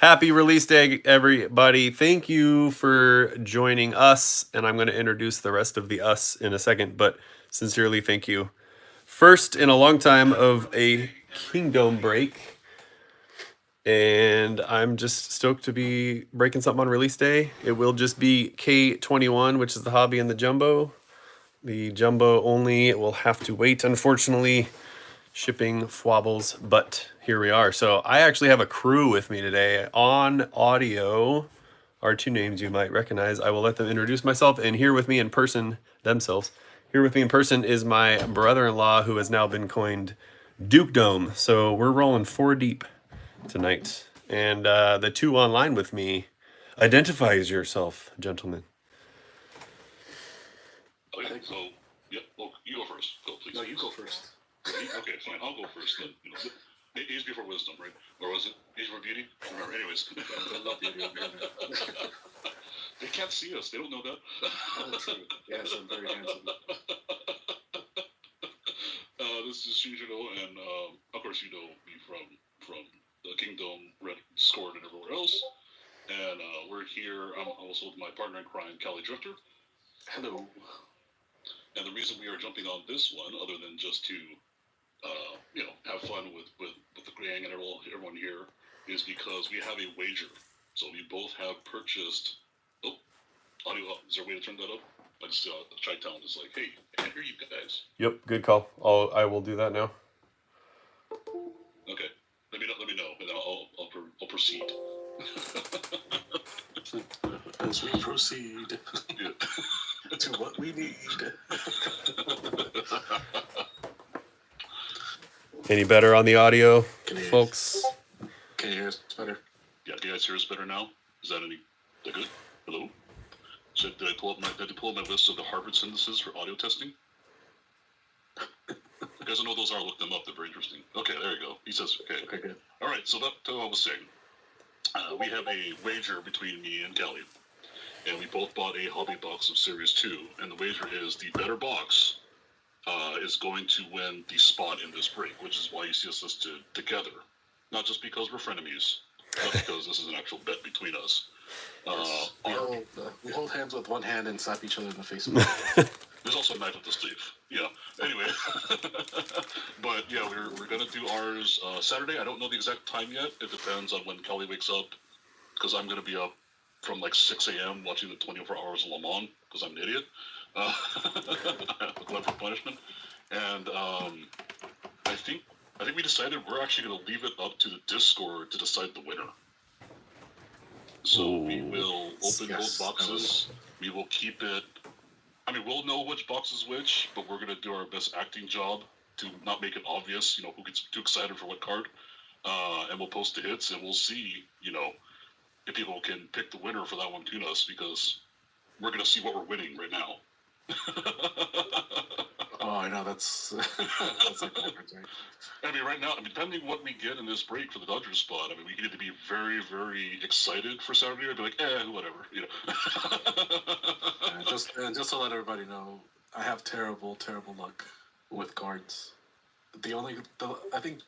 Happy release day, everybody. Thank you for joining us. And I'm going to introduce the rest of the us in a second, but sincerely, thank you. First in a long time of a Kingdome break. And I'm just stoked to be breaking something on release day. It will just be K21, which is the hobby and the jumbo. The jumbo only will have to wait, unfortunately. Shipping fwabbles, but here we are. So I actually have a crew with me today. On audio are two names you might recognize. I will let them introduce myself, and here with me in person, themselves. Here with me in person is my brother-in-law, who has now been coined Dukedome. So we're rolling 4 deep tonight. And the two online with me, identify as yourself, gentlemen. Okay, so, yep, well, you go first. Go, please. No, you go first. Okay, fine, I'll go first then. Age before wisdom, right? Or was it age before beauty? Remember, anyways. I love beauty. They can't see us. They don't know that. Oh, true. Yes, I'm very handsome. This is Shinjiro, and of course you know me from the Kingdome, Red Discord, and everywhere else. And we're here. I'm also with my partner in crime, Cali Drifter. Hello. And the reason we are jumping on this one, other than just to have fun with the gang and everyone here, is because we have a wager. So we both have purchased. Oh, audio. Is there a way to turn that up? I just Chi-Town is like, hey, I can't hear you guys. Yep, good call. I will do that now. Okay, let me know, and then I'll proceed. As we proceed to what we need. Any better on the audio, folks? Can you hear us better? Yeah, can you guys hear us better now? Is that good? Hello? So did I pull up my list of the Harvard sentences for audio testing? You guys don't know what those are, look them up, they're very interesting. Okay, there you go. He says, okay. Okay, good. Alright, so that's what I was saying. We have a wager between me and Kelly. And we both bought a hobby box of Series 2. And the wager is the better box is going to win the spot in this break, which is why you see us listed together. Not just because we're frenemies, but because this is an actual bet between us. Yes. We hold hands with one hand and slap each other in the face. There's also a knife up the sleeve. Yeah. Anyway. But yeah, we're going to do ours Saturday. I don't know the exact time yet. It depends on when Kelly wakes up. Because I'm going to be up from like 6 a.m. watching the 24 Hours of Le Mans. Because I'm an idiot. Glad for punishment. And I think we decided we're actually going to leave it up to the Discord to decide the winner. So we will open both boxes. We will keep it. I mean, we'll know which box is which, but we're going to do our best acting job to not make it obvious, who gets too excited for what card. And we'll post the hits, and we'll see, if people can pick the winner for that one between us, because we're going to see what we're winning right now. Oh, I know, that's like backwards, right? I mean, right now, depending what we get in this break for the Dodgers spot, we could either be very, very excited for Saturday or be like, whatever, Just to let everybody know, I have terrible, terrible luck with cards. I think,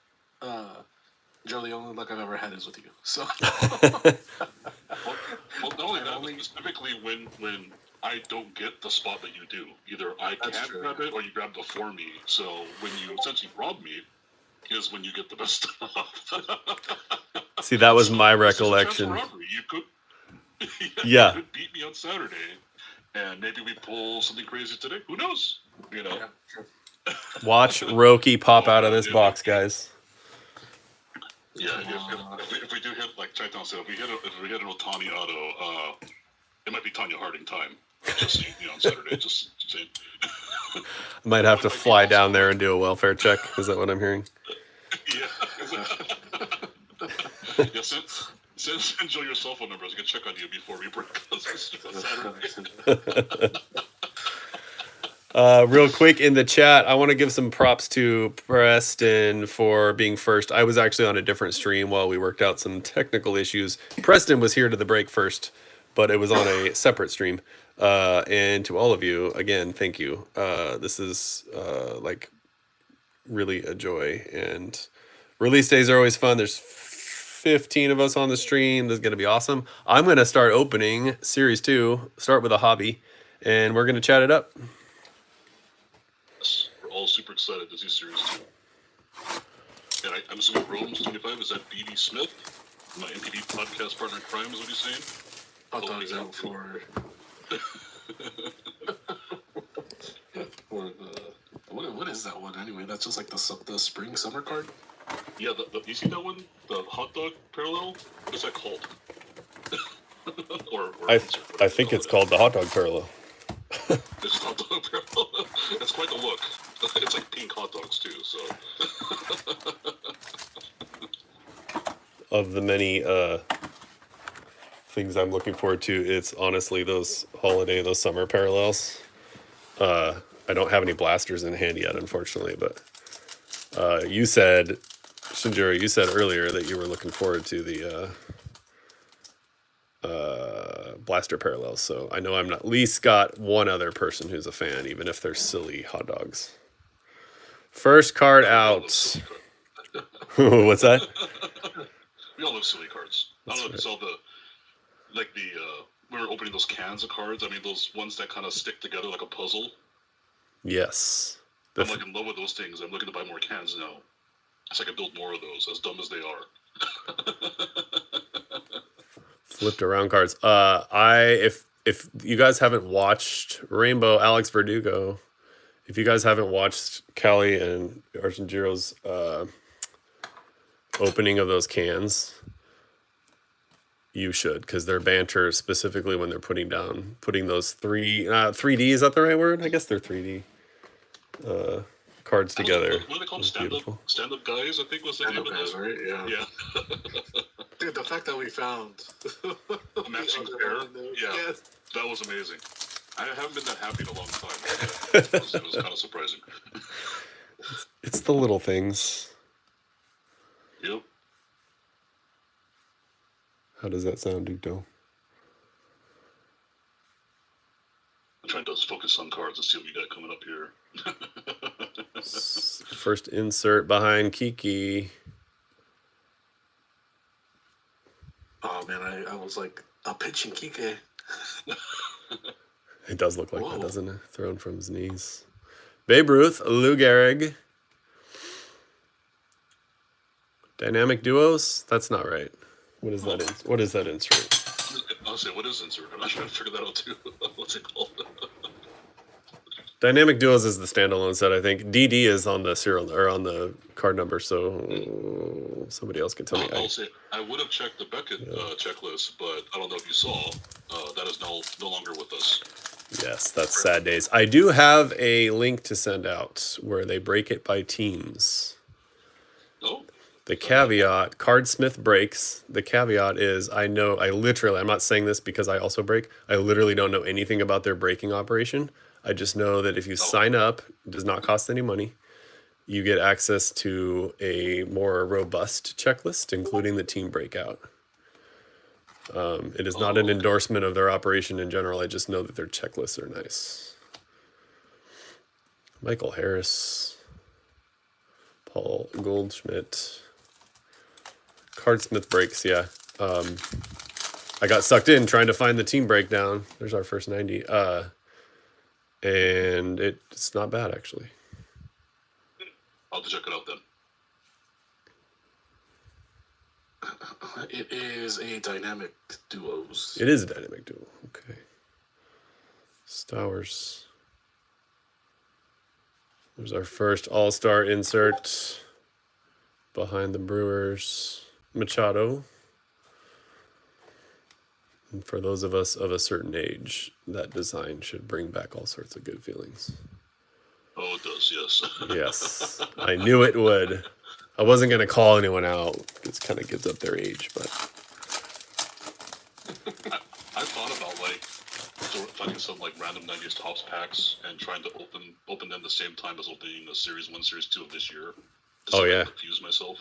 Joe, the only luck I've ever had is with you. So. well, not only that, specifically when I don't get the spot that you do. Either I can't grab it or you grabbed it for me. So when you essentially rob me is when you get the best stuff. See, that was my recollection. You could, yeah. You could beat me on Saturday, and maybe we pull something crazy today. Who knows? Yeah, sure. Watch Roki pop out of this box, guys. Yeah, if we do hit, like Chi-Town said, if we hit an Otani auto, it might be Tanya Harding time. Just saying, on Saturday. Just saying. I might have to fly down there and do a welfare check. Is that what I'm hearing? Yeah. Send Joe your cell phone number so we can check on you before we break Saturday. Real quick in the chat, I want to give some props to Preston for being first. I was actually on a different stream while we worked out some technical issues. Preston was here to the break first, but it was on a separate stream. And to all of you, again, thank you. This is really a joy. And release days are always fun. There's 15 of us on the stream. This is going to be awesome. I'm going to start opening Series 2, start with a hobby, and we're going to chat it up. Yes, we're all super excited to see Series 2. And I'm assuming Rome's 25, is that B.D. Smith? My MPD podcast partner in crime is what he's saying? Hot dogs out for what is that one anyway? That's just like the spring summer card. Yeah, you see that one? The hot dog parallel? What is that called? I think it's called the hot dog parallel. It's hot dog parallel. It's quite the look. It's like pink hot dogs too. So. Of the many things I'm looking forward to, it's honestly those summer parallels. I don't have any blasters in hand yet, unfortunately, but you said, Shinjiro, you said earlier that you were looking forward to the blaster parallels, so I know I'm at least got one other person who's a fan, even if they're silly hot dogs. First card out. What's that? We all love silly cards. I don't know if you saw we were opening those cans of cards. I mean, those ones that kind of stick together like a puzzle. Yes. I'm like in love with those things. I'm looking to buy more cans now. So I can build more of those, as dumb as they are. Flipped around cards. If you guys haven't watched Rainbow Alex Verdugo, if you guys haven't watched Callie and Archinjiro's opening of those cans, you should, because their banter, specifically when they're putting those 3D, is that the right word? I guess they're 3D cards together. What are they called? Stand-up guys, I think was the name of guys, right? Yeah. Dude, the fact that we found a matching pair, that was amazing. I haven't been that happy in a long time. It was kind of surprising. It's the little things. Yep. How does that sound, Ducto? I'm trying to focus on cards and see what we got coming up here. First insert behind Kiki. Oh man, I was like a pitching Kike. It does look like that, doesn't it? Thrown from his knees. Babe Ruth, Lou Gehrig. Dynamic duos? That's not right. What is that? What is that insert? I'll say, what is insert? I'm not trying to figure that out too. What's it called? Dynamic duos is the standalone set, I think. DD is on the serial or on the card number, so somebody else can tell me. I'll say I would have checked the Beckett checklist, but I don't know if you saw. That is no longer with us. Yes, that's sad days. I do have a link to send out where they break it by teams. Oh. The caveat, Cardsmith breaks. The caveat is I'm not saying this because I also break. I literally don't know anything about their breaking operation. I just know that if you sign up, it does not cost any money. You get access to a more robust checklist, including the team breakout. It is not an endorsement of their operation in general. I just know that their checklists are nice. Michael Harris, Paul Goldschmidt. Cardsmith breaks, yeah. I got sucked in trying to find the team breakdown. There's our first 90. And it's not bad, actually. I'll have to check it out then. It is a dynamic duos. It is a dynamic duo. Okay. Stowers. There's our first all-star insert behind the Brewers. Machado. And for those of us of a certain age, that design should bring back all sorts of good feelings. Oh, it does, yes. Yes. I knew it would. I wasn't going to call anyone out. It kind of gives up their age, but... I thought about, finding some, random 90s Topps packs and trying to open them the same time as opening the Series 1, Series 2 of this year. To confuse myself.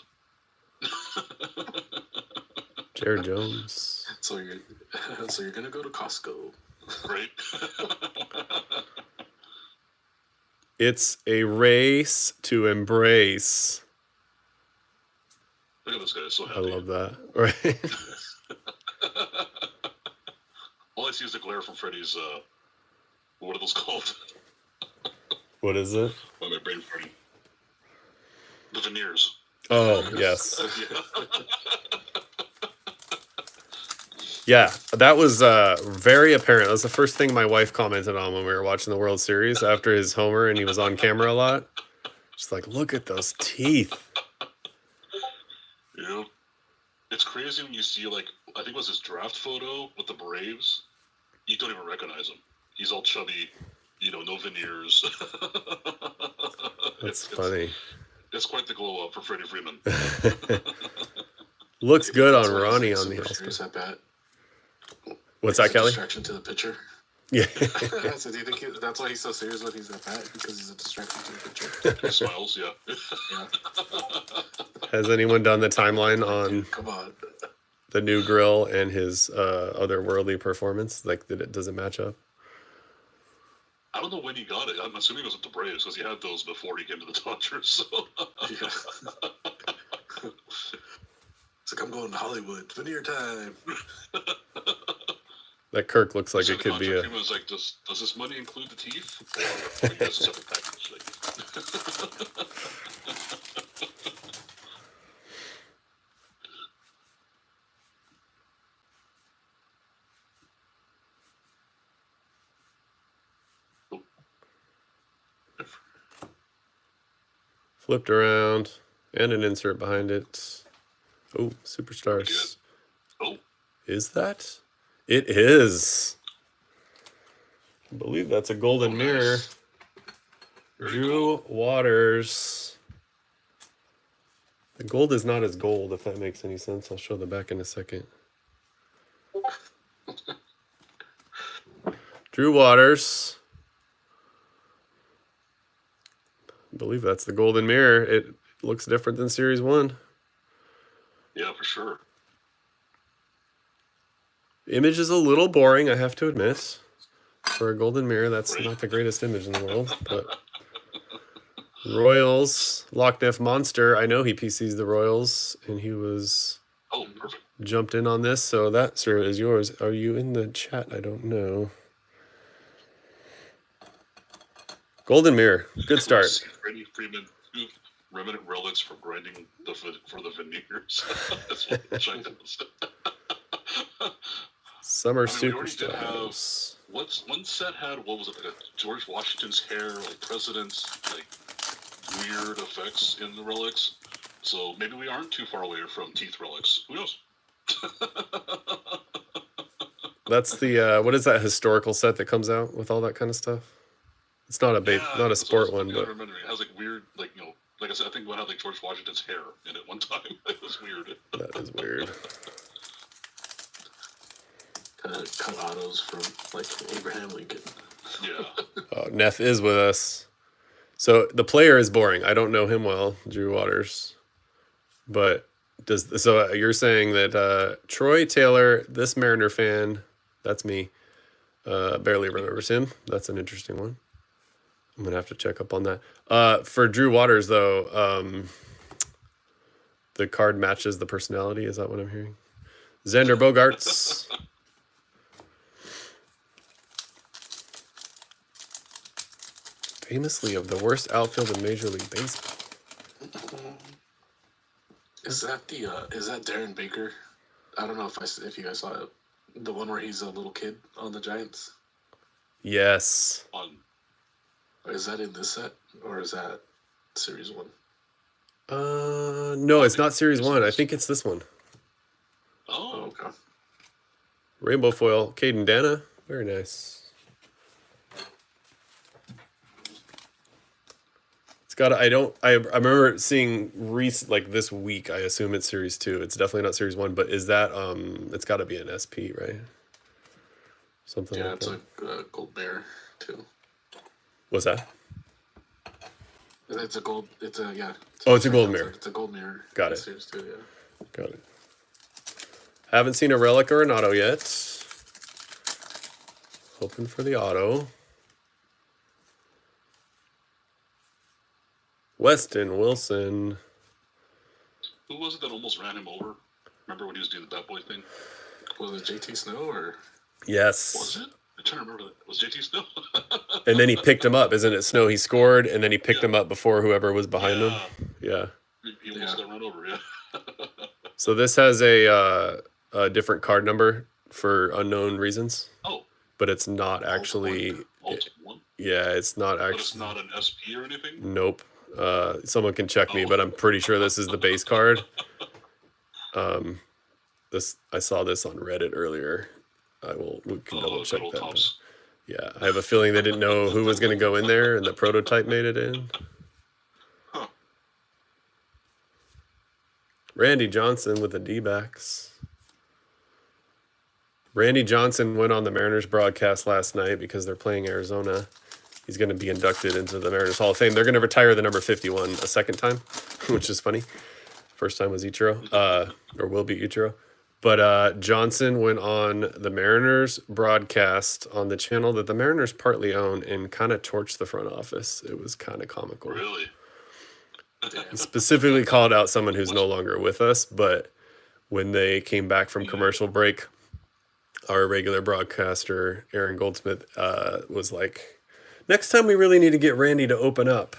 Jared Jones. So you're gonna go to Costco, right? It's a race to embrace Look at this guy, so I happy. love that. Right. All I see is the glare from Freddy's, what are those called? What is it? Why am I brain farting? The veneers. Oh, yes. Yeah. Yeah, that was very apparent. That was the first thing my wife commented on when we were watching the World Series after his homer and he was on camera a lot. She's like, look at those teeth. Yeah. It's crazy when you see, like, I think it was his draft photo with the Braves. You don't even recognize him. He's all chubby, no veneers. That's funny. It's quite the glow up for Freddie Freeman. Looks good on That's why he's, Ronnie like, on the super All-Star. serious at bat. What's He's that, a Kelly? distraction to the pitcher. Yeah. So do you think that's why he's so serious when he's at bat? Because he's a distraction to the pitcher. He smiles, yeah. Yeah. Has anyone done the timeline on Dude, come on. the new grill and his otherworldly performance? Like, does it match up? I don't know when he got it. I'm assuming it was at the Braves because he had those before he came to the Dodgers. So. Yeah. It's like, I'm going to Hollywood. Veneer time. That Kirk looks like So it the could be contract a. agreement was like, does this money include the teeth? Or you guys a separate package? Like, Flipped around and an insert behind it. Oh, superstars. oh, Is that? It is. I believe that's a golden mirror. nice. Very Drew cool. Waters. The gold is not as gold, if that makes any sense. I'll show the back in a second. Drew Waters. I believe that's the golden mirror. It looks different than Series 1. Yeah, for sure. Image is a little boring, I have to admit. For a golden mirror, that's Right. not the greatest image in the world. But Royals, Loch Ness Monster. I know he PCs the Royals, and he was Oh, perfect. jumped in on this. So that, sir, is yours. Are you in the chat? I don't know. Golden mirror. Good start. Freddie Freeman, 2 remnant relics for grinding for the veneers. That's what the check is. Summer I mean, we already did superstars. one set had, what was it, like George Washington's hair, like presidents, like weird effects in the relics. So maybe we aren't too far away from teeth relics. Who knows? That's the what is that historical set that comes out with all that kind of stuff? It's not a not a sport one, but it has like weird, like like I said, I think one had like George Washington's hair in it one time. It was weird. that is weird. Kind of cut autos from, like, Abraham Lincoln. Yeah. Oh, Neff is with us. So the player is boring. I don't know him well, Drew Waters. But you're saying that Troy Taylor, this Mariner fan, that's me, barely remembers him. That's an interesting one. I'm gonna have to check up on that. For Drew Waters, though, the card matches the personality. Is that what I'm hearing? Xander Bogaerts. Famously of the worst outfield in Major League Baseball. Is that Darren Baker? I don't know if you guys saw it. The one where he's a little kid on the Giants. Yes. Is that in this set, or is that Series 1? No, it's not Series 1. I think it's this one. Oh, okay. Rainbow foil, Caden Dana. Very nice. It's got. I remember seeing like this week. I assume it's Series 2. It's definitely not Series 1. But is that It's got to be an SP, right? Something. Yeah, like it's that. a gold bear too. What's that? It's a gold. It's a yeah. Oh, it's a gold mirror. It's a gold mirror. Got it. Series 2, yeah. Got it. Haven't seen a relic or an auto yet. Hoping for the auto. Weston Wilson. Who was it that almost ran him over? Remember when he was doing the bad boy thing? Was it JT Snow or? Yes. Was it? I'm trying to remember that. Was JT Snow? And then he picked him up, isn't it? Snow, he scored, and then he picked him up before whoever was behind him. Yeah. He almost got run over, yeah. So this has a different card number for unknown reasons. Oh. But it's not actually... Yeah, it's not actually... But it's not an SP or anything? Nope. Someone can check me, but I'm pretty sure this is the base card. I saw this on Reddit earlier. We can double check that. Yeah, I have a feeling they didn't know who was going to go in there, and the prototype made it in. Huh. Randy Johnson with the D-backs. Randy Johnson went on the Mariners broadcast last night because they're playing Arizona. He's going to be inducted into the Mariners Hall of Fame. They're going to retire the number 51 a second time, which is funny. First time was Ichiro, or will be Ichiro. But Johnson went on the Mariners broadcast on the channel that the Mariners partly own and kind of torched the front office. It was kind of comical. Really? He specifically called out someone who's no longer with us, but when they came back from commercial break, our regular broadcaster, Aaron Goldsmith, was like, next time we really need to get Randy to open up.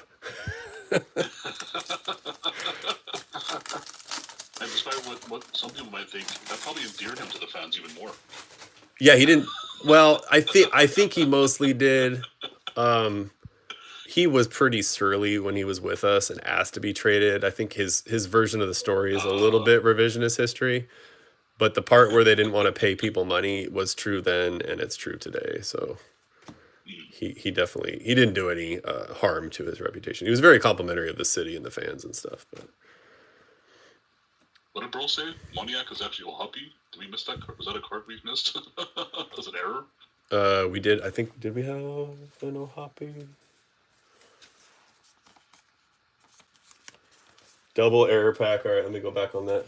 And despite what some people might think, that probably endeared him to the fans even more. Yeah, he didn't. Well, I think he mostly did. He was pretty surly when he was with us and asked to be traded. I think his version of the story is a little bit revisionist history, but the part where they didn't want to pay people money was true then, and it's true today. So he definitely didn't do any harm to his reputation. He was very complimentary of the city and the fans and stuff. But what did bro say? Moniac is actually Ohapi. Did we miss that card? Was that a card we missed? Was it error? We did. I think, did we have an Ohapi? Double error pack. All right, let me go back on that.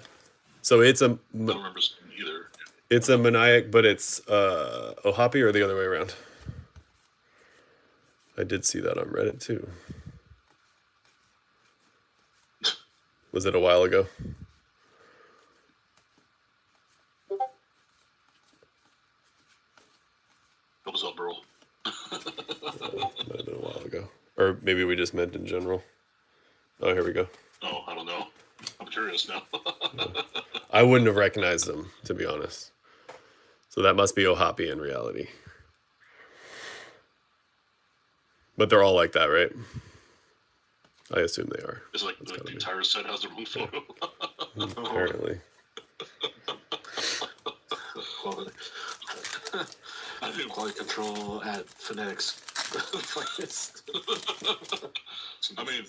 So it's a... I don't remember either. It's a Maniac, but it's Ohapi or the other way around? I did see that on Reddit too. Was it a while ago? What was up, bro? Might have been a while ago. Or maybe we just meant in general. Oh, here we go. Oh, I don't know. I'm curious now. I wouldn't have recognized them, to be honest. So that must be Ohapi in reality. But they're all like that, right? I assume they are. It's like the entire set has their own photo. Apparently. I think quality control at Fanatics finest. I mean,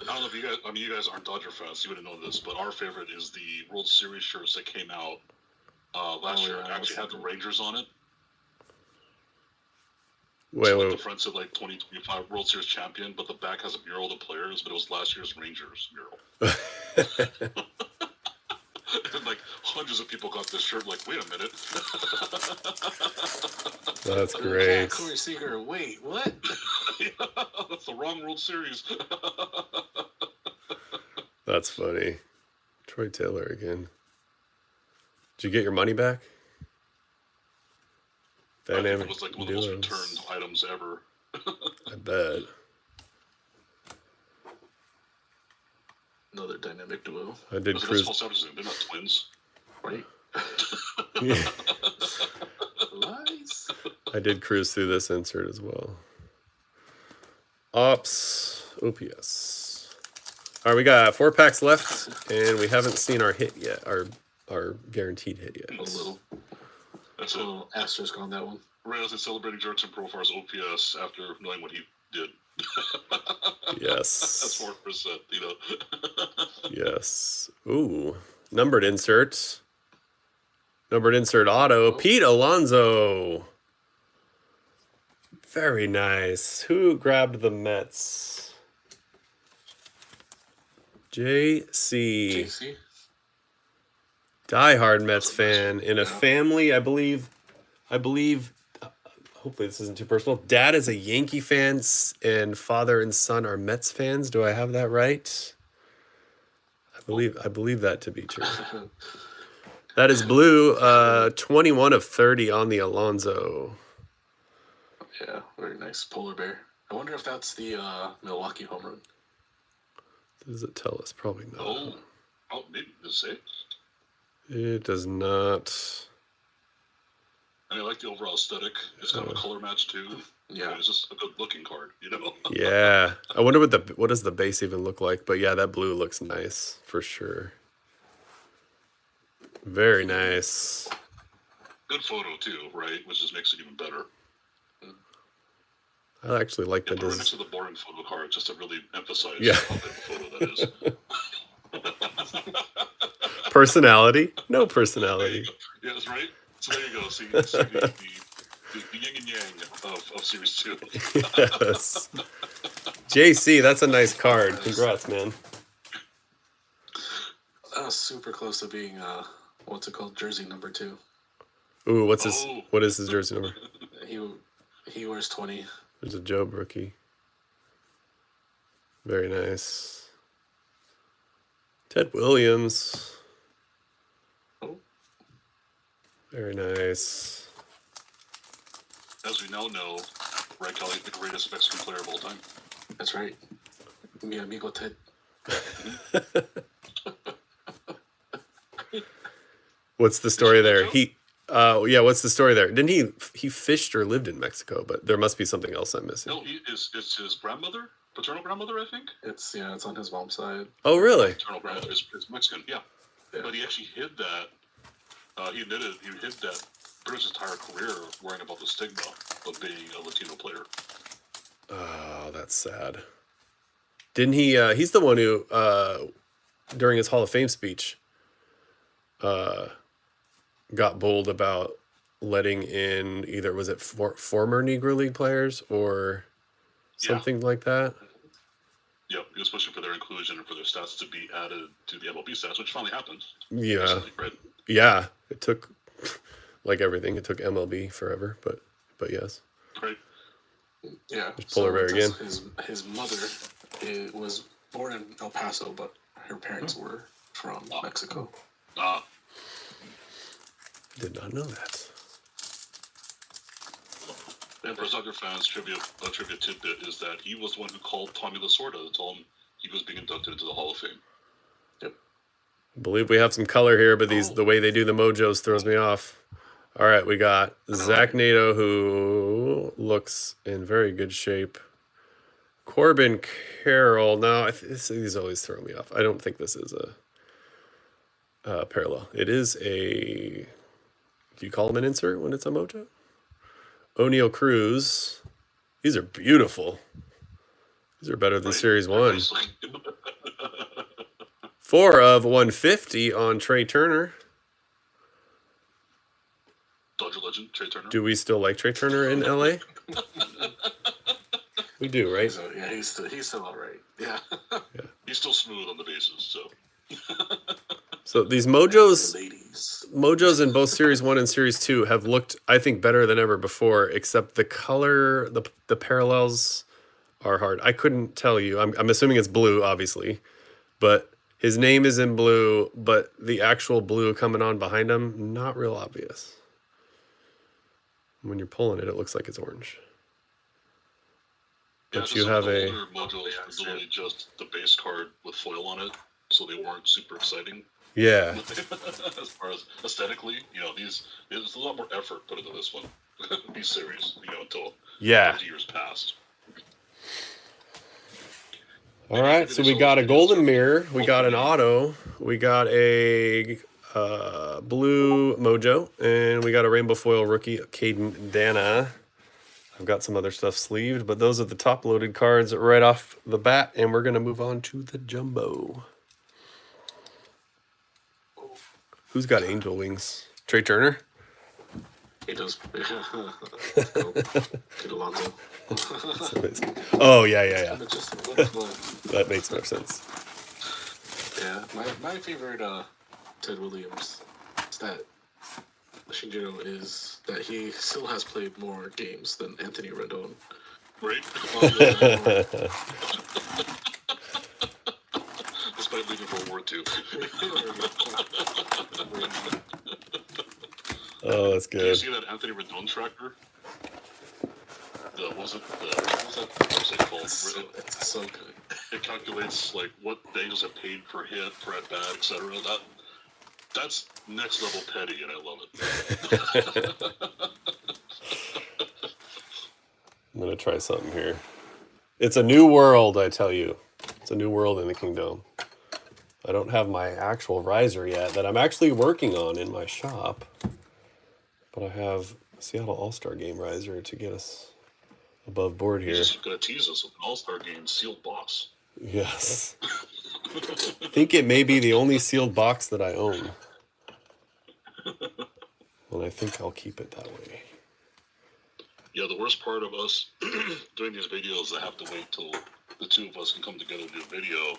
I don't know if you guys. I mean, you guys aren't Dodger fans. You wouldn't know this, but our favorite is the World Series shirts that came out last year. Actually, had the Rangers on it. Wait. The front said like 2025 World Series champion, but the back has a mural of the players, but it was last year's Rangers mural. And like hundreds of people got this shirt. Like, wait a minute. That's great. Corey Seager. Wait, what? Yeah, that's the wrong World Series. That's funny. Troy Taylor again. Did you get your money back? Dynamic I think it was like one of the most returned items ever. I bet. Another dynamic duo. I did cruise. They're not twins, right? Lies. I did cruise through this insert as well. Ops, OPS. All right, we got 4 packs left, and we haven't seen our hit yet. Our guaranteed hit yet. A little. That's a little asterisk on that one. Reyes is celebrating Jerks and Profar's OPS after knowing what he did. Yes. That's 4%, you know. Yes. Ooh. Numbered insert. Numbered insert auto. Pete Alonso. Very nice. Who grabbed the Mets? JC. Diehard Mets fan in a family, I believe, hopefully this isn't too personal. Dad is a Yankee fan and father and son are Mets fans. Do I have that right? I believe that to be true. That is blue. 21 of 30 on the Alonso. Yeah, very nice polar bear. I wonder if that's the Milwaukee home run. Does it tell us? Probably not. Oh, maybe does it? It does not. I mean, I like the overall aesthetic. It's kind of a color match too. Yeah, it's just a good looking card, you know. Yeah, I wonder what does the base even look like? But yeah, that blue looks nice for sure. Very nice. Good photo too, right? Which just makes it even better. I actually like the design. Next to the boring photo card, just to really emphasize how good the photo that is. Personality? No personality. Yeah, that's right. So there you go. See the yin and yang of Series 2. Yes. JC, that's a nice card. Congrats, man. That was super close to being what's it called? Jersey number 2. Ooh, what is his jersey number? He wears 20. There's a Job rookie. Very nice. Ted Williams. Oh. Very nice. As we now know, Ray Kelly is the greatest Mexican player of all time. That's right. Mi amigo Ted. What's the story there? What's the story there? Didn't he fished or lived in Mexico? But there must be something else I'm missing. No, it's his grandmother, paternal grandmother, I think. It's on his mom's side. Oh, really? Paternal grandmother is Mexican, yeah. But he actually hid that. He hid that pretty much his entire career, worrying about the stigma of being a Latino player. Oh, that's sad. Didn't he? He's the one who, during his Hall of Fame speech, got bold about letting in either was it former Negro League players or something like that. Yep, he was pushing for their inclusion and for their stats to be added to the MLB stats, which finally happened. Yeah, recently, right? Yeah. It took, like everything, it took MLB forever, but yes. Right. Yeah. Just polar bear again. His mother was born in El Paso, but her parents were from Mexico. Did not know that. And for soccer fans, trivia tidbit is that he was the one who called Tommy Lasorda to tell him he was being inducted into the Hall of Fame. Yep. I believe we have some color here, but the way they do the mojos throws me off. All right, we got Zach Nato, who looks in very good shape. Corbin Carroll. Now, these always throw me off. I don't think this is a parallel. It is a... Do you call them an insert when it's a mojo? O'Neal Cruz. These are beautiful. These are better than Series 1. 4 of 150 on Trey Turner. Dodger legend, Trey Turner. Do we still like Trey Turner in LA? We do, right? He's still all right. Yeah. He's still smooth on the bases, so. So these mojos in both Series 1 and Series 2 have looked, I think, better than ever before, except the color, the parallels are hard. I couldn't tell you. I'm assuming it's blue, obviously, but his name is in blue, but the actual blue coming on behind him, not real obvious. When you're pulling it, it looks like it's orange. Yeah, but you have a... older mojos was literally just the base card with foil on it, so they weren't super exciting. Yeah. As far as aesthetically, there's a lot more effort put into this one. These series, until 50 years passed. All right, so we got a golden mirror, we got an auto, we got a blue mojo, and we got a rainbow foil rookie, Caden Dana. I've got some other stuff sleeved, but those are the top loaded cards right off the bat, and we're going to move on to the jumbo. Who's got angel wings? Trey Turner? He does. Get Alonso. That's amazing. Oh, yeah. That makes more sense. Yeah, my favorite Ted Williams stat, Shinjiro, is that he still has played more games than Anthony Rendon. Right? This despite leaving for World War II. Oh, that's Did you good. see that Anthony Rendon tracker? What was that website called? It's so good. It calculates like what Bengals have paid per hit, per at bat, etc. That's next level petty, and I love it. I'm gonna try something here. It's a new world, I tell you. It's a new world in the Kingdome. I don't have my actual riser yet that I'm actually working on in my shop, but I have a Seattle All-Star Game riser to get us above board here. You're just gonna tease us with an All-Star Game sealed box. Yes. I think it may be the only sealed box that I own. And I think I'll keep it that way. Yeah, the worst part of us doing these videos, I have to wait till the two of us can come together to do a video.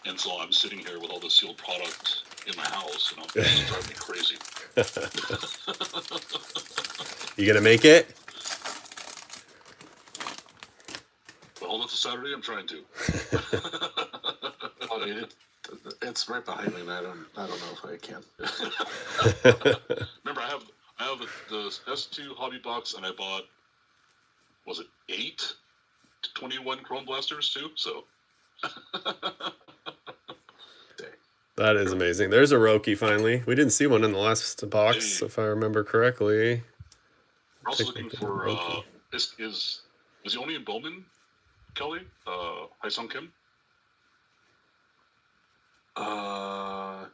And so I'm sitting here with all the sealed product in my house, and it's driving me crazy. You gonna make it? Well, that's a Saturday. I'm trying to. I mean, it's right behind me, and I don't know if I can. Remember, I have the S2 hobby box, and I bought, was it 8 21 Chrome Blasters too? So. That is amazing. There's a Roki finally. We didn't see one in the last box, if I remember correctly. We're also looking for is he only in Bowman, Kelly? Haesung Kim? I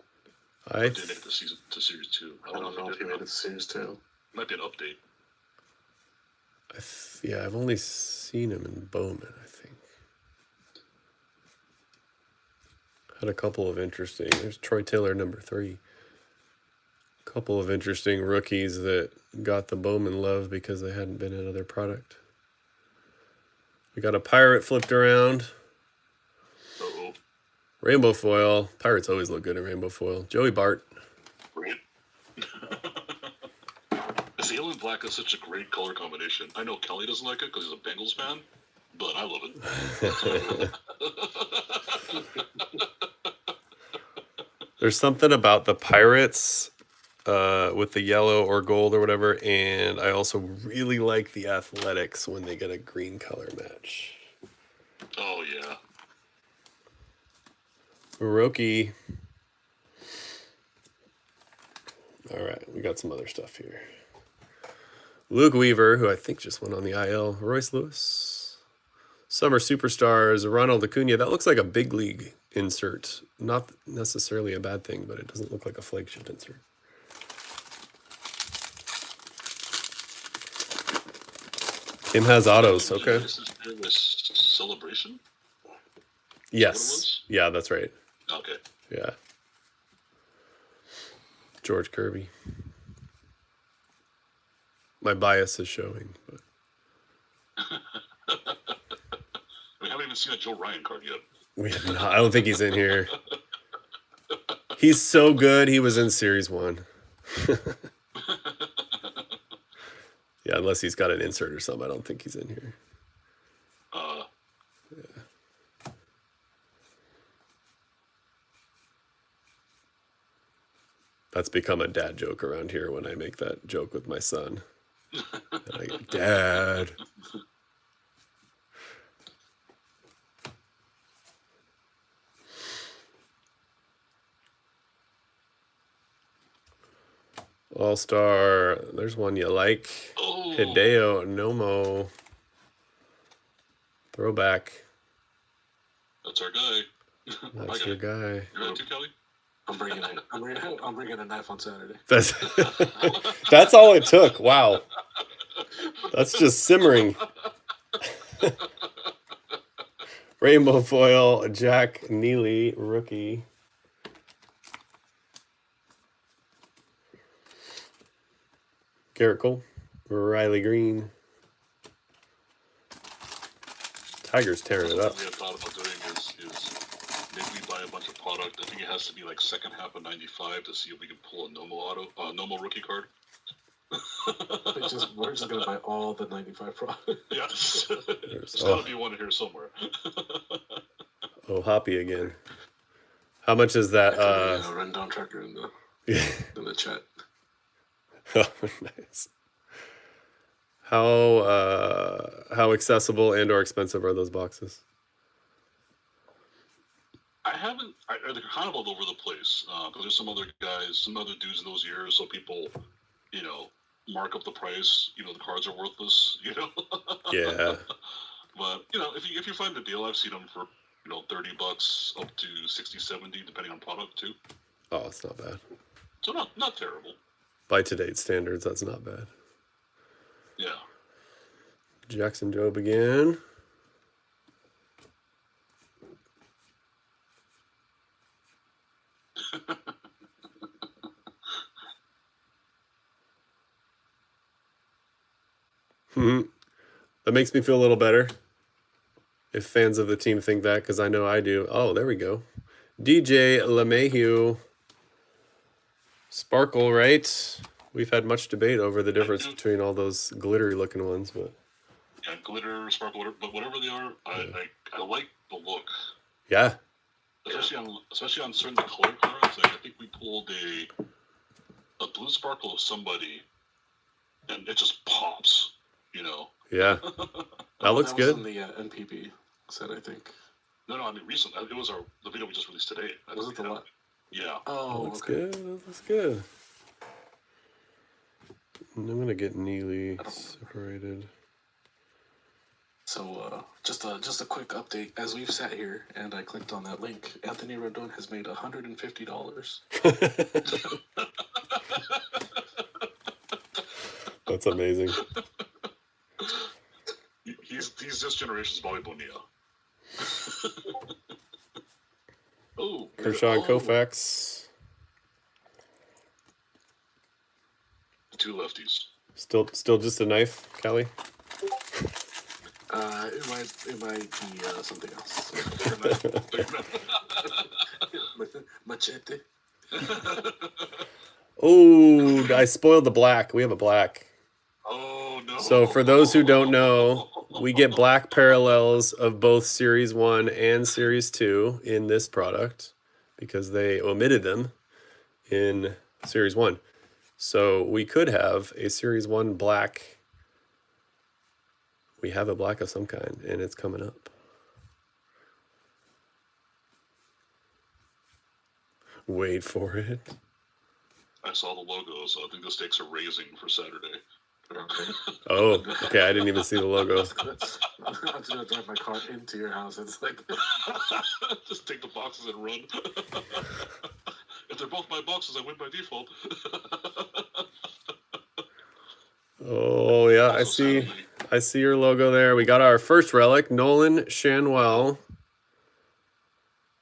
did make it to series 2. I don't know if he made it to series 2. Might be an update. Yeah, I've only seen him in Bowman, I think. Had a couple of interesting. There's Troy Taylor, number 3. A couple of interesting rookies that got the Bowman love because they hadn't been in other product. We got a Pirate flipped around. Uh-oh. Rainbow foil. Pirates always look good in rainbow foil. Joey Bart. Bring it. Teal and black is such a great color combination. I know Kelly doesn't like it because he's a Bengals fan, but I love it. There's something about the Pirates with the yellow or gold or whatever, and I also really like the Athletics when they get a green color match. Oh, yeah. Roki. All right, we got some other stuff here. Luke Weaver, who I think just went on the IL. Royce Lewis. Summer Superstars. Ronald Acuna. That looks like a big league insert. Not necessarily a bad thing, but it doesn't look like a flagship insert. Tim has autos, okay. This is Celebration? Yes. Yeah, that's right. Okay. Yeah. George Kirby. My bias is showing, but we haven't even seen a Joe Ryan card yet. We have not. I don't think he's in here. He's so good. He was in Series 1. Yeah, unless he's got an insert or something. I don't think he's in here. Yeah. That's become a dad joke around here when I make that joke with my son. And I go, Dad. All-Star. There's one you like. Oh. Hideo Nomo. Throwback. That's our guy. That's your guy. You're right too, Kelly? I'm bringing a knife on Saturday. That's all it took. Wow. That's just simmering. Rainbow foil, Jack Neely, rookie. Garrett Cole, Riley Green. Tiger's tearing it up. What we had thought about doing is maybe we buy a bunch of product. I think it has to be like second half of 95 to see if we can pull a Nomo rookie card. We're just gonna buy all the 95 product. Yes. There's gotta be one here somewhere. Oh, Hoppy again. How much is that? I put a rundown tracker in the chat. Oh, nice. How accessible and or expensive are those boxes? I haven't. They're kind of all over the place because there's some other guys, some other dudes in those years. So people, mark up the price. The cards are worthless. Yeah. But if you find a deal, I've seen them for $30 up to 60, 70, depending on product too. Oh, it's not bad. So not terrible. By today's standards, that's not bad. Yeah. Jackson Job again. That makes me feel a little better. If fans of the team think that, because I know I do. Oh, there we go. DJ LeMahieu. Sparkle, right? We've had much debate over the difference between all those glittery looking ones, but yeah, glitter, sparkle, but whatever they are, I like the look. Yeah. Especially on certain color cards. Like I think we pulled a blue sparkle of somebody, and it just pops. Yeah. That looks that good. Was in the NPB set, I think. No, I mean recent. It was the video we just released today. Was it the what? Yeah. Oh, that looks okay. good. That looks good. And I'm gonna get Neely separated. So, just a quick update. As we've sat here and I clicked on that link, Anthony Rendon has made $150. That's amazing. He's this generation's Bobby Bonilla. Oh, Kershaw and Koufax. Two lefties. Still just a knife, Kelly? It might be something else. Machete. Oh, I spoiled the black. We have a black. Oh no. So for those who don't know, we get black parallels of both Series 1 and Series 2 in this product because they omitted them in Series 1. So we could have a Series 1 black. We have a black of some kind, and it's coming up. Wait for it. I saw the logo, so I think the stakes are raising for Saturday. Okay. Oh, okay. I didn't even see the logo. I'm just gonna drive my car into your house. It's like just take the boxes and run. If they're both my boxes, I win by default. Oh yeah, I see your logo there. We got our first relic, Nolan Shanwell.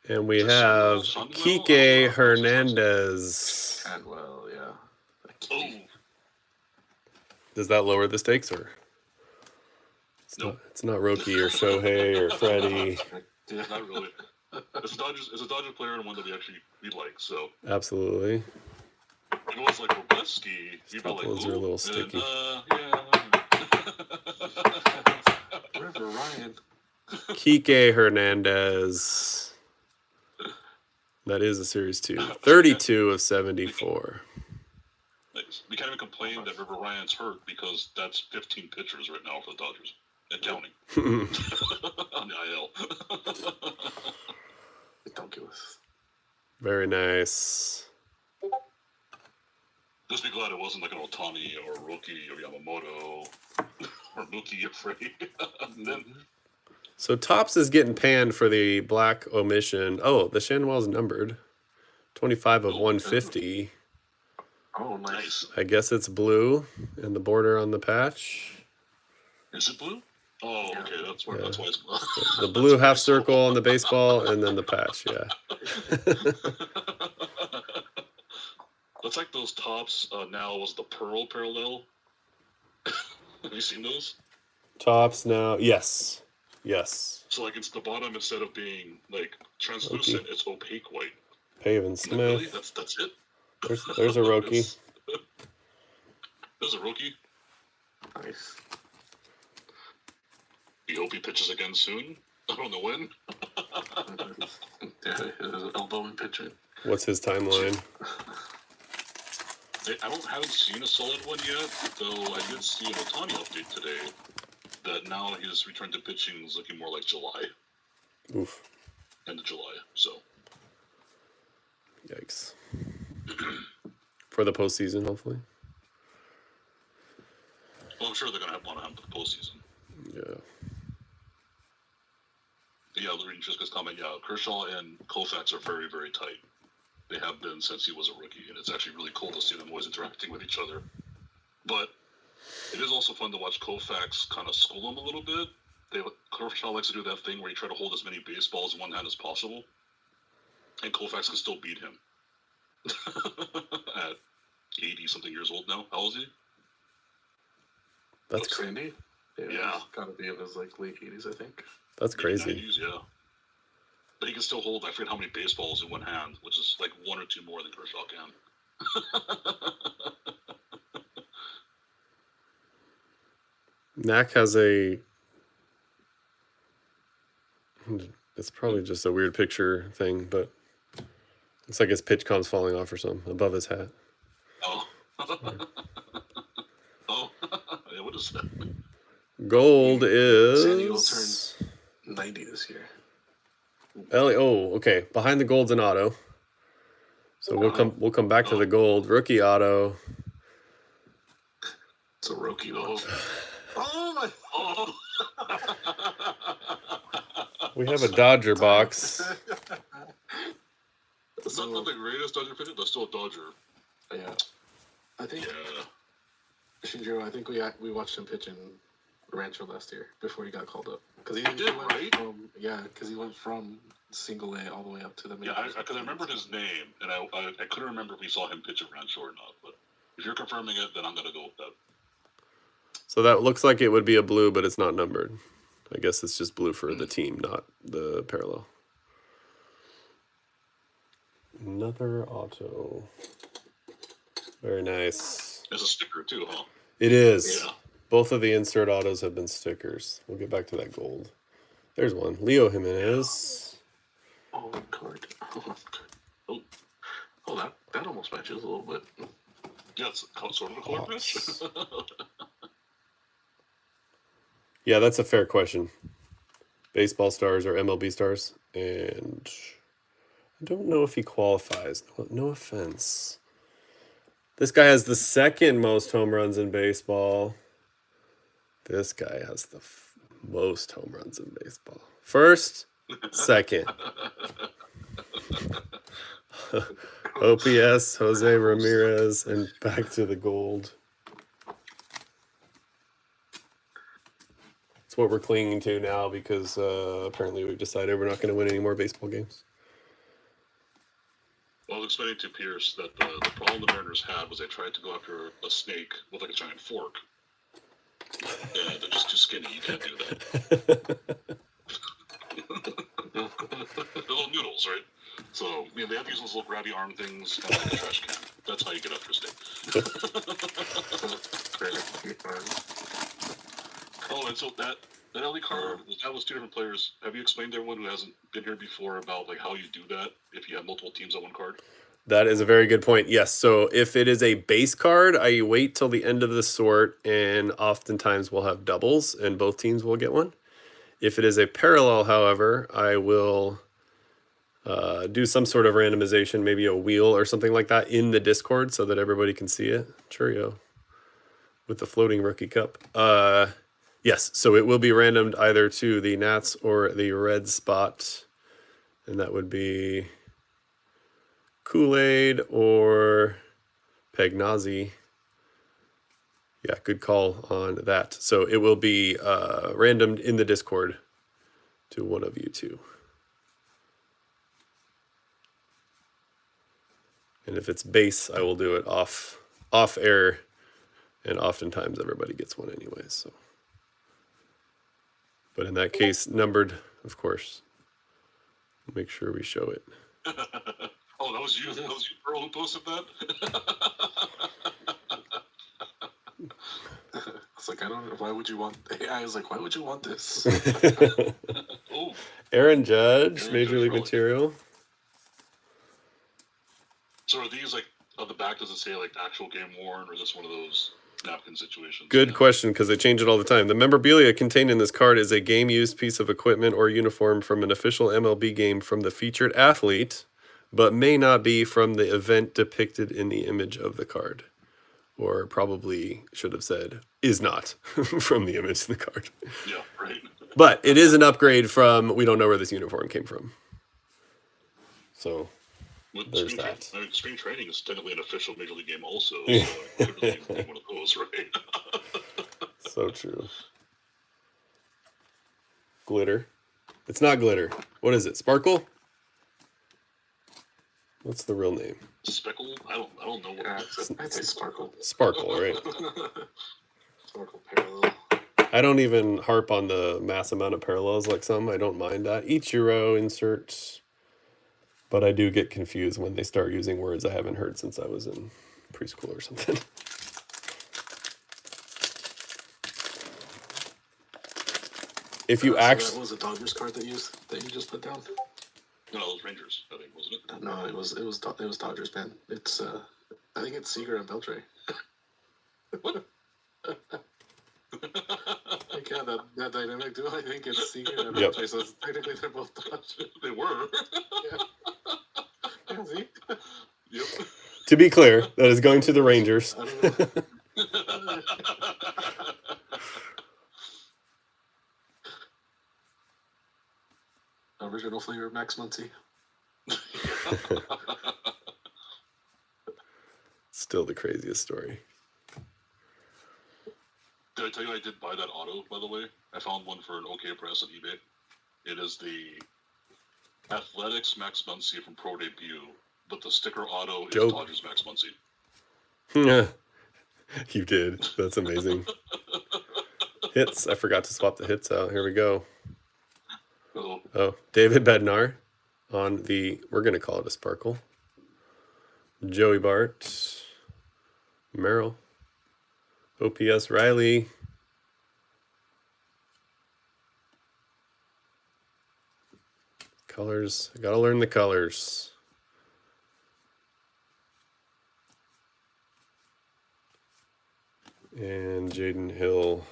And we have Kike Hernandez. Well, yeah. Oh. Does that lower the stakes, or it's not Roki or Shohei or Freddie? Not really. It's a Dodger player and one that we like. So absolutely. If it was like Robeski, you'd be like, those are a little sticky. River Ryan. Kike Hernandez. That is a Series 2. 32 of 74. We can't even complain that River Ryan's hurt because that's 15 pitchers right now for the Dodgers and counting on the IL. Ridiculous. Very nice. Just be glad it wasn't like an Otani or Roki or Yamamoto or Mookie or Freddie. Then so Topps is getting panned for the black omission. Oh, the Shanwell's numbered. 25 of 150. Oh, nice. I guess it's blue and the border on the patch. Is it blue? Oh, yeah. Okay, that's why it's blue. The blue half circle on the baseball and then the patch, yeah. That's like those Topps now was the pearl parallel. Have you seen those? Topps now, yes. So like it's the bottom, instead of being like translucent, it's opaque white. Pavin Smith. Really? That's it? There's a Roki. There's a Roki. Nice. We hope he pitches again soon. I don't know when. His elbowing pitcher. What's his timeline? haven't seen a solid one yet, though I did see an Otani update today that now his return to pitching is looking more like July. Oof. End of July, so. Yikes. For the postseason, hopefully. Well, I'm sure they're going to want to have the postseason. Yeah. Yeah, reading Triska's comment, yeah, Kershaw and Koufax are very, very tight. They have been since he was a rookie, and it's actually really cool to see them always interacting with each other. But it is also fun to watch Koufax kind of school him a little bit. Kershaw likes to do that thing where you try to hold as many baseballs in one hand as possible, and Koufax can still beat him. At 80-something years old now. How old is he? That's Sandy. Yeah. Gotta be in his like late 80s, I think. That's crazy. 90s, yeah. But he can still hold, I forget how many baseballs in one hand, which is like one or two more than Kershaw can. Knack has a... It's probably just a weird picture thing, but it's like his pitch com's falling off or something above his hat. Oh. Oh. Yeah, what is that? Gold Sandy will is... turn 90 this year. Oh, okay. Behind the gold's an auto. So we'll come back to the gold. Rookie auto. It's a rookie watch. Oh my! Oh. We have a Dodger box. It's not the greatest Dodger pitcher, but still a Dodger. Yeah. I think. Yeah. Shinjiro, I think we watched him pitch in Rancho last year before he got called up. Because he did, right? Because he went from single A all the way up to the majors. Yeah, because I remembered his name, and I couldn't remember if we saw him pitch at Rancho or not. But if you're confirming it, then I'm going to go with that. So that looks like it would be a blue, but it's not numbered. I guess it's just blue for the team, not the parallel. Another auto. Very nice. It's a sticker too, huh? It is. Yeah. Both of the insert autos have been stickers. We'll get back to that gold. There's one. Leo Jimenez. Oh, card. Oh, that almost matches a little bit. Yeah, it's sort of a color match. Yeah, that's a fair question. Baseball stars or MLB stars. And I don't know if he qualifies. No offense. This guy has the second most home runs in baseball. This guy has the most home runs in baseball. First, second. OPS, Jose Ramirez, and back to the gold. It's what we're clinging to now because apparently we've decided we're not going to win any more baseball games. Well, I was explaining to Pierce that the problem the Mariners had was they tried to go after a snake with like a giant fork. And they're just too skinny. You can't do that. They're little noodles, right? So, they have to use those little grabby arm things kind of like a trash can. That's how you get after a snake. Oh, and so that LA card, that was two different players. Have you explained to everyone who hasn't been here before about like how you do that if you have multiple teams on one card? That is a very good point. Yes. So if it is a base card, I wait till the end of the sort, and oftentimes we'll have doubles, and both teams will get one. If it is a parallel, however, I will do some sort of randomization, maybe a wheel or something like that in the Discord so that everybody can see it. Churio with the floating rookie cup. Yes, so it will be randomed either to the Nats or the red spot, and that would be Kool-Aid or Pegnazzi. Yeah, good call on that. So it will be randomed in the Discord to one of you two. And if it's base, I will do it off air, and oftentimes everybody gets one anyway. So, but in that case, numbered, of course. Make sure we show it. Oh, that was you, Earl, who posted that? It's like, I don't know. Why would you want... AI is like, why would you want this? Oh, Aaron Judge, Aaron Major Judge League relic. Material. So are these like on the back? Does it say like actual game worn, or is this one of those napkin situations? Good question, because they change it all the time. The memorabilia contained in this card is a game-used piece of equipment or uniform from an official MLB game from the featured athlete, but may not be from the event depicted in the image of the card. Or probably should have said, is not from the image of the card. Yeah, right. But it is an upgrade from, we don't know where this uniform came from. So With there's that. Spring training is technically an official major league game, also. So it could really be one of those, right? So true. Glitter. It's not glitter. What is it? Sparkle? What's the real name? Speckle? I don't know what. Yeah, I'd say Sparkle. Sparkle, right? Sparkle parallel. I don't even harp on the mass amount of parallels like some. I don't mind that. Ichiro inserts. But I do get confused when they start using words I haven't heard since I was in preschool or something. If you So actually... that was a Dodgers card that you just put down? No, it was Rangers, I think, wasn't it? No, it was Dodgers, man. It's I think it's Seager and Beltre. What? Like, yeah, that dynamic duo, I think it's Seager and Yep. Beltre, so technically they're both Dodgers. They were. Yeah, see? Yep. To be clear, that is going to the Rangers. I don't know. Original flavor Max Muncy. Still the craziest story. Did I tell you I did buy that auto, by the way? I found one for an okay price on eBay. It is the Athletics Max Muncy from Pro Debut, but the sticker auto is Dope. Dodgers Max Muncy. You did. That's amazing. Hits. I forgot to swap the hits out. Here we go. Oh, David Bednar on the, we're going to call it a sparkle. Joey Bart. Merrill. OPS Riley. Colors. I got to learn the colors. And Jaden Hill.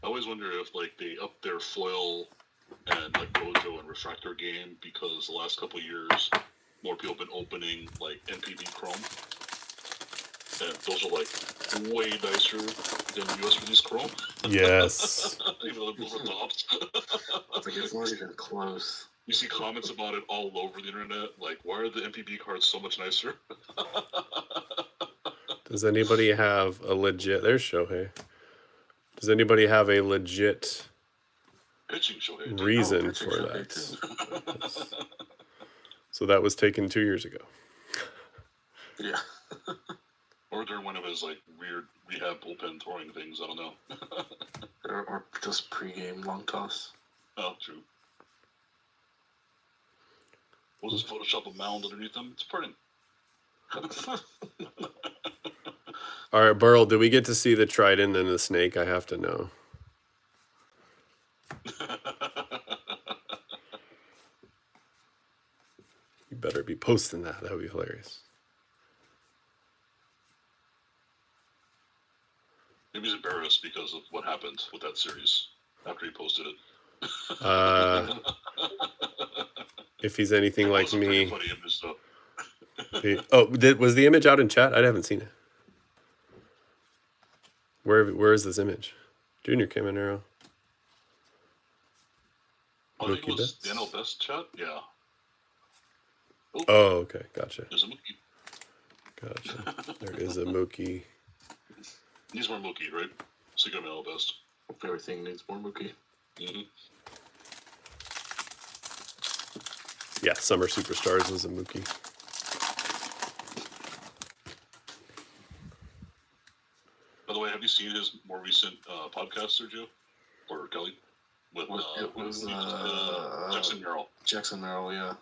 I always wonder if like they up their foil and like Mojo and refractor game because the last couple of years more people have been opening like NPB Chrome, and those are like way nicer than US release Chrome. Yes. Even though those are tops. It's like it's not even close. You see comments about it all over the internet, like why are the NPB cards so much nicer? Does anybody have a legit, there's Shohei. Does anybody have a legit Pitching Shohei. reason pitching for Shohei that? too. Yes. So that was taken 2 years ago. Yeah. Or during one of his like weird rehab bullpen throwing things, I don't know. Or just pre-game long toss. Oh, true. We'll just Photoshop a mound underneath them. It's pretty. All right, Burl, did we get to see the trident and the snake? I have to know. You better be posting that. That would be hilarious. Maybe he's embarrassed because of what happened with that series after he posted it. If he's anything like was a pretty me. funny image, though. Was the image out in chat? I haven't seen it. Where is this image? Junior Caminero. I think it Mookie was Betts? the NL Best chat? Yeah. Oh, okay. Gotcha. There's a Mookie. Gotcha. There is a Mookie. Needs more Mookie, right? So you got NL Best. Everything needs more Mookie. Mm-hmm. Yeah, Summer Superstars was a Mookie. By the way, have you seen his more recent podcast, Sergio? Or Kelly? With It was Jackson Merrill. Jackson Merrill, yeah.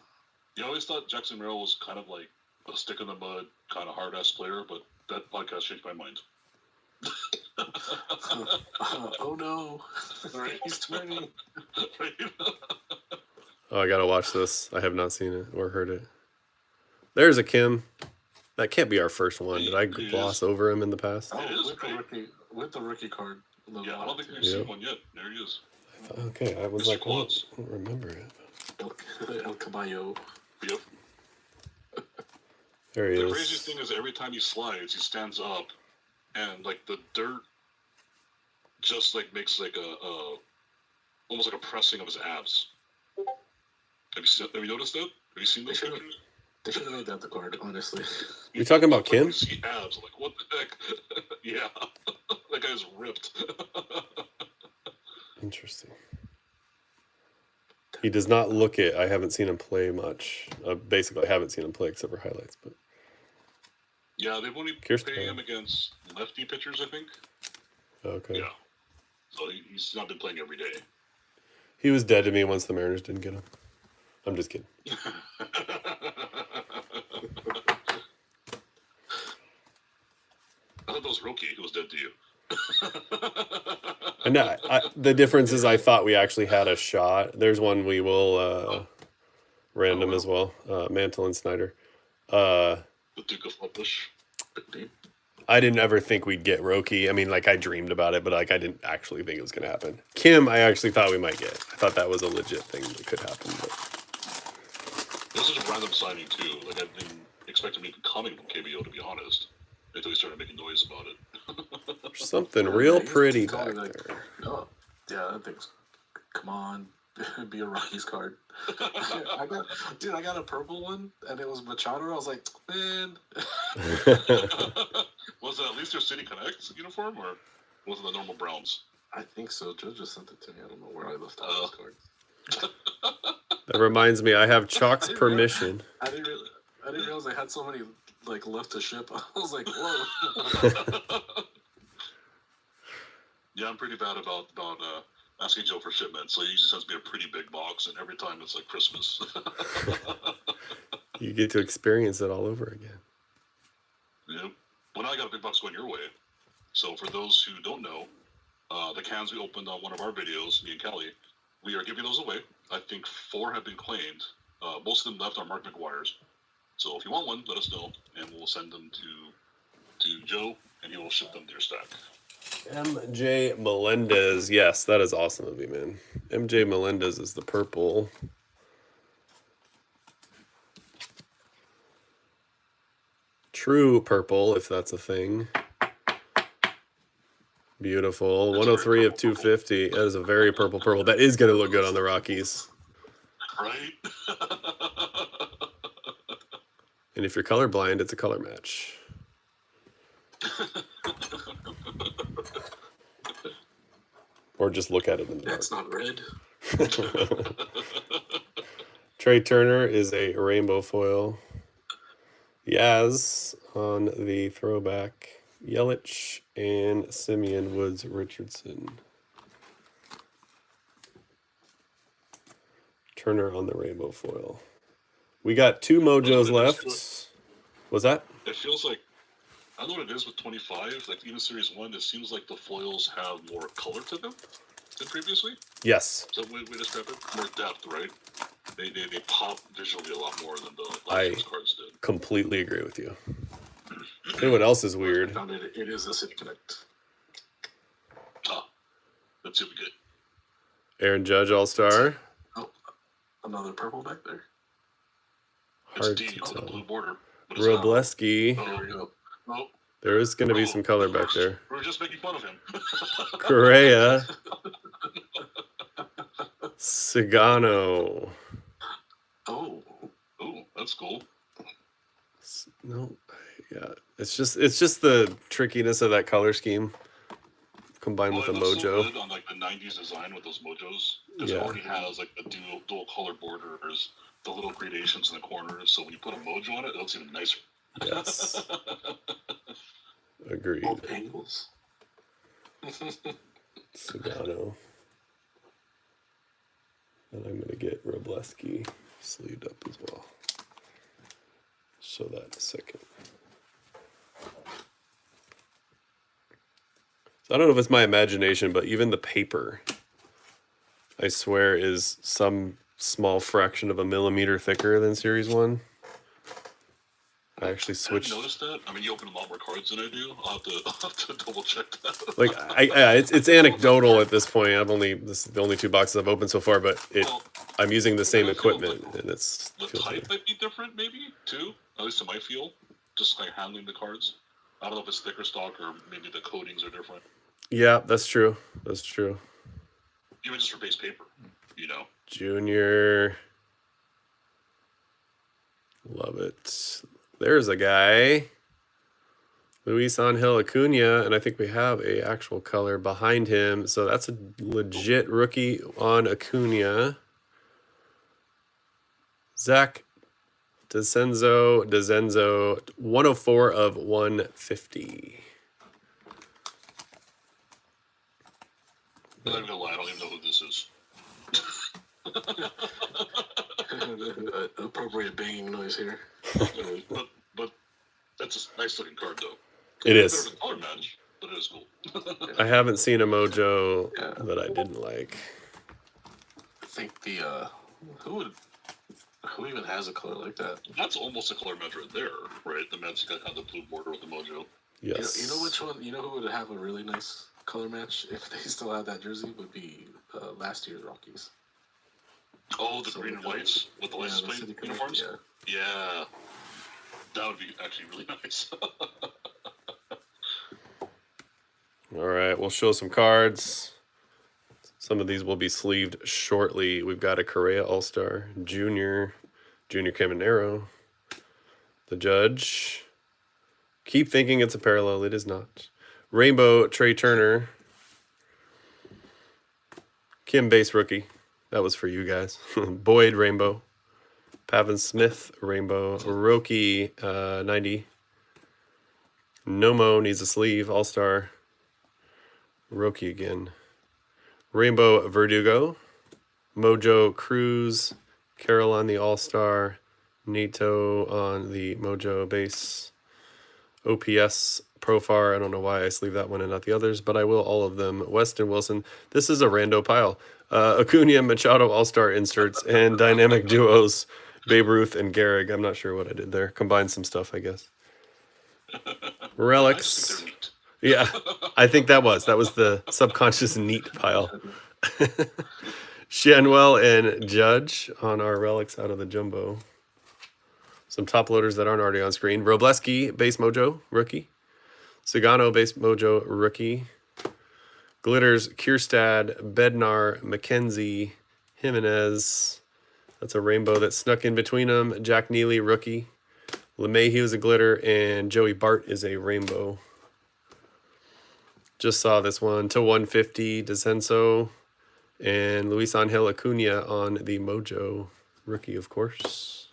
You always thought Jackson Merrill was kind of like a stick in the mud, kind of hard ass player, but that podcast changed my mind. Oh no, Right? he's turning. Right? Oh, I gotta watch this. I have not seen it or heard it. There's a Kim. That can't be our first one. Did I He gloss is. over him in the past? Oh, It is with the great. rookie, with the rookie card. logo Yeah, I on don't it, think too. we've seen Yep. one yet. There he is. Okay, I was Mr. like, I Quads. don't remember it. El Caballo. Yep. There he The is. craziest thing is every time he slides, he stands up, and like the dirt just like makes like a almost like a pressing of his abs. Have you noticed that? Have you seen those They should've- pictures? They should have made that the card, honestly. You talking about Like, Kim? you see abs, I'm like what the heck? Yeah, that guy's ripped. Interesting. He does not look it. I haven't seen him play much. Basically, I haven't seen him play except for highlights. But Yeah, they've only Kirsten. played him against lefty pitchers, I think. okay, Yeah, so he's not been playing every day. he was dead to me once the Mariners didn't get him. I'm just kidding. I thought that was Roki who was dead to you. And the difference is I thought we actually had a shot. There's one we will random wow. as well. Mantle and Snyder. The Duke of Flatbush. I didn't ever think we'd get Roki. I mean, like I dreamed about it, but like I didn't actually think it was going to happen. Kim, I actually thought we might get. I thought that was a legit thing that could happen. But It was such a random signing too. Like I didn't expect him even coming from KBO, to be honest, until he started making noise about it. there's something Yeah, real he's pretty calling back like- there. Oh, yeah, that thing's. Come on, be a Rockies card. I got a purple one, and it was Machado. I was like, man. Was it at least their City Connect uniform, or was it the normal Browns? I think so. Joe just sent it to me. I don't know where I left all those cards. That reminds me, I have Chalk's I didn't permission. I didn't realize I had so many like left to ship. I was like, whoa. Yeah, I'm pretty bad about asking Joe for shipment, so he usually sends me a pretty big box, and every time it's like Christmas. You get to experience it all over again. Yep. Well, now I got a big box going your way. So for those who don't know, the cans we opened on one of our videos, me and Kelly, we are giving those away. I think 4 have been claimed. Most of them left are Mark McGuire's. So if you want one, let us know, and we'll send them to Joe, and he will ship them to your stack. MJ Melendez. Yes, that is awesome of you, man. MJ Melendez is the purple. True purple, if that's a thing. Beautiful. 103 of 250. That is a very purple. That is going to look good on the Rockies. Right? And if you're colorblind, it's a color match. Or just look at it in the dark. That's not red. Trey Turner is a rainbow foil. Yaz on the throwback. Yelich and Simeon Woods Richardson. Turner on the rainbow foil. We got 2 mojos left. What's that? It feels like, I don't know what it is with 25, like even Series 1, it seems like the foils have more color to them than previously. Yes. So we describe it more depth, right? They pop visually a lot more than the I- last year's cards did. Completely agree with you. You know what else is weird? I found it is a City Connect. Ah, that's super good. Aaron Judge All-Star. Oh, another purple back there. It's Hard D to on the tell. blue border. But it's not. Robleski. There we go. Oh, There is going to be some color back there. we were just making fun of him. Correa. Sagano. Oh, Ooh, that's cool. No, yeah. It's just the trickiness of that color scheme combined with it the looks so mojo. good on like the 90s design with those mojos. Because Yeah. it already has like the dual color borders, the little gradations in the corners. So when you put a mojo on it, it looks even nicer. Yes. Agreed. both angles. Sagano. And I'm going to get Robleski. sleeved up as well. Show that in a second. So I don't know if it's my imagination, but even the paper, I swear, is some small fraction of a millimeter thicker than Series 1. I actually switched. I noticed that. I mean, you open a lot more cards than I do. I'll have to double check that. Like, it's anecdotal at this point. This is the only 2 boxes I've opened so far, but I'm using the same equipment, and it's the type might be different, maybe too. At least in my feel, just like handling the cards. I don't know if it's thicker stock or maybe the coatings are different. Yeah, that's true. That's true. Even just for base paper, you know. Junior. Love it. There's a guy. Luis Angel Acuna, and I think we have a actual color behind him. So that's a legit rookie on Acuna. Zach DeZenzo, 104 of 150. I'm not gonna lie, I don't even know who this is. Appropriate banging noise here. but that's a nice looking card though. It is. It's a color match, but it is cool. I haven't seen a mojo that I didn't like. I think who even has a color like that? That's almost a color match right there, right? The Mets got kind of the blue border with the mojo. Yes. You know which one? You know who would have a really nice color match if they still had that jersey? Would be last year's Rockies. Oh, the green and whites with the license plate uniforms? Yeah. That would be actually really nice. All right, we'll show some cards. Some of these will be sleeved shortly. We've got a Correa All-Star, Junior Caminero, the Judge. Keep thinking it's a parallel. It is not. Rainbow Trey Turner. Kim Base rookie. That was for you guys. Boyd Rainbow. Pavin Smith Rainbow. Roki 90. Nomo needs a sleeve. All-Star. Roki again. Rainbow Verdugo. Mojo Cruz. Carol on the All-Star. Nato on the Mojo base. OPS Profar. I don't know why I sleeve that one and not the others, but I will all of them. Weston Wilson. This is a rando pile. Acuna Machado All-Star inserts and dynamic duos. Babe Ruth and Gehrig. I'm not sure what I did there. Combined some stuff, I guess. Relics. Yeah, I think that was the subconscious neat pile. Shanwell and Judge on our relics out of the jumbo. Some top loaders that aren't already on screen. Robleski, base mojo, rookie. Sagano, base mojo, rookie. Glitters, Kierstad, Bednar, McKenzie, Jimenez. That's a rainbow that snuck in between them. Jack Neely, rookie. LeMahieu is a glitter, and Joey Bart is a rainbow. Just saw this one. To 150, DeCenso, and Luis Angel Acuna on the mojo, rookie, of course.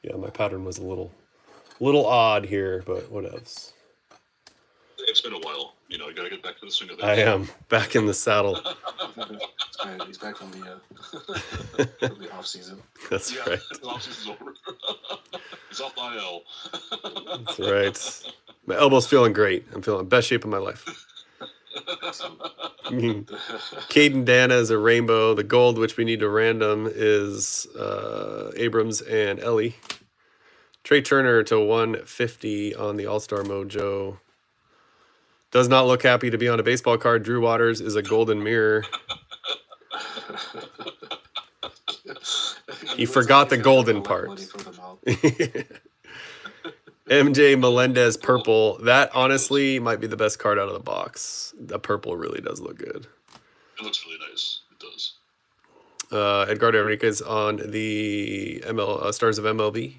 Yeah, my pattern was a little odd here, but what else? It's been a while. You know, you gotta get back to the swing of things. I am back in the saddle. He's back from the off season. That's right. The off season's over. He's off the IL. That's right. My elbow's feeling great. I'm feeling best shape of my life. Caden Dana is a rainbow. The gold, which we need to random, is Abrams and Ellie. Trey Turner to 150 on the All-Star Mojo. Does not look happy to be on a baseball card. Drew Waters is a golden mirror. He forgot the golden part. MJ Melendez purple. That honestly might be the best card out of the box. The purple really does look good. It looks really nice. It does. Edgardo Enriquez on the Stars of MLB.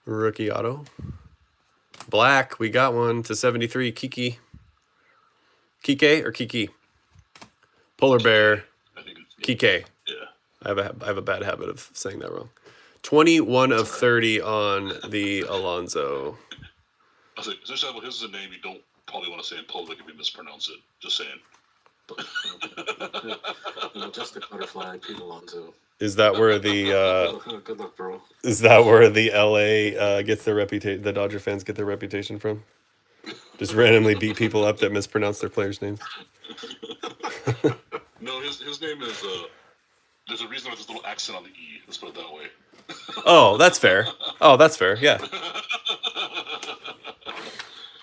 Rookie auto. Black, we got one to 73. Kike or Kiki? Polar Bear. I think it's Kike. Yeah. I have a bad habit of saying that wrong. 21 of 30 on the Alonso. I was like, especially his is a name you don't probably want to say in public if you mispronounce it. Just saying. Just the butterfly people on too. Is that where the Good luck, bro. is that where the LA gets their reputation? The Dodger fans get their reputation from? Just randomly beat people up that mispronounce their players' names. No, his name is there's a reason why there's a little accent on the E. Let's put it that way. Oh, that's fair. Oh, that's fair. Yeah.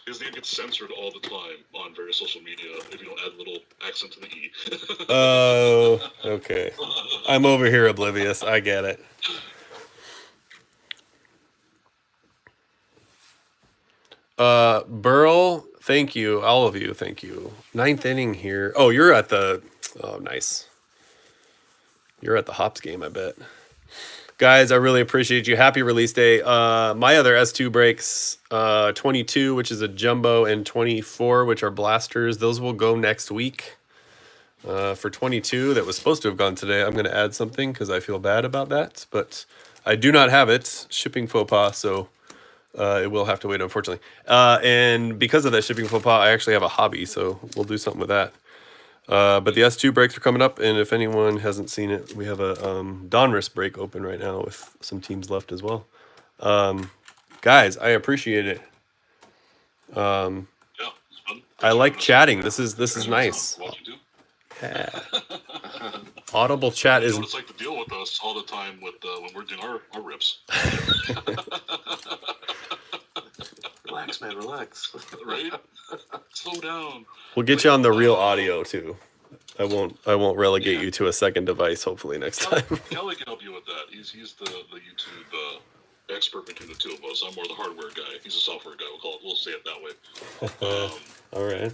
His name gets censored all the time on various social media if you don't add a little accent to the E. Oh, okay. I'm over here oblivious. I get it. Burl, thank you. All of you, thank you. 9th inning here. Oh, you're at the... Oh, nice. You're at the Hops game, I bet. Guys, I really appreciate you. Happy release day. My other S2 breaks, 22, which is a jumbo, and 24, which are blasters. Those will go next week. For 22, that was supposed to have gone today, I'm going to add something because I feel bad about that. But I do not have it. Shipping faux pas, so it will have to wait, unfortunately. And because of that shipping faux pas, I actually have a hobby, so we'll do something with that. But the S2 breaks are coming up, and if anyone hasn't seen it, we have a Donruss break open right now with some teams left as well. Guys, I appreciate it. Yeah, it's fun. I like chatting. This is nice. Watch you do. Yeah. Audible chat You is know what it's like to deal with us all the time with when we're doing our rips. Relax, man, relax. Right? Slow down. we'll get you on the real audio too. I won't relegate you to a second device hopefully next time. Kelly can help you with that. He's the YouTube expert between the two of us. I'm more the hardware guy. He's a software guy. We'll say it that way. All right.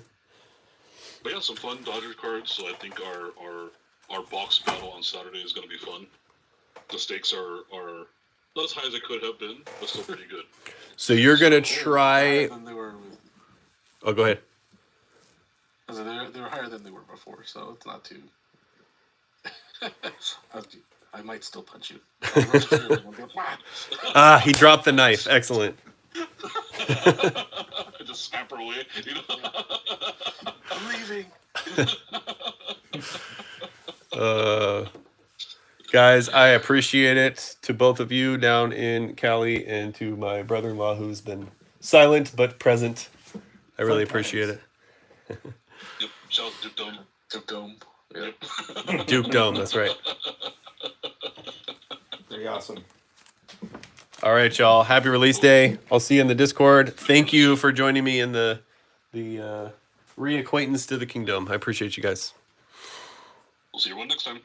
But yeah, some fun Dodgers cards. So I think our box battle on Saturday is going to be fun. The stakes are not as high as they could have been, but still pretty good. So you're gonna try. Than they were. Oh, go ahead. They were higher than they were before, so it's not too. I might still punch you. Ah, he dropped the knife. Excellent. Just scamper away. You know? I'm leaving. Guys, I appreciate it to both of you down in Cali and to my brother-in-law who's been silent but present. I really appreciate it. Yep. Shout out to Duke Dome. Duke Dome. Yep. Duke Dome, that's right. Very awesome. All right, y'all. Happy release day. I'll see you in the Discord. Thank you for joining me in the reacquaintance to the Kingdome. I appreciate you guys. We'll see everyone next time.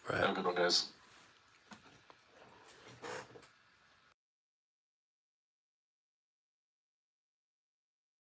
All right. Have a good one, guys.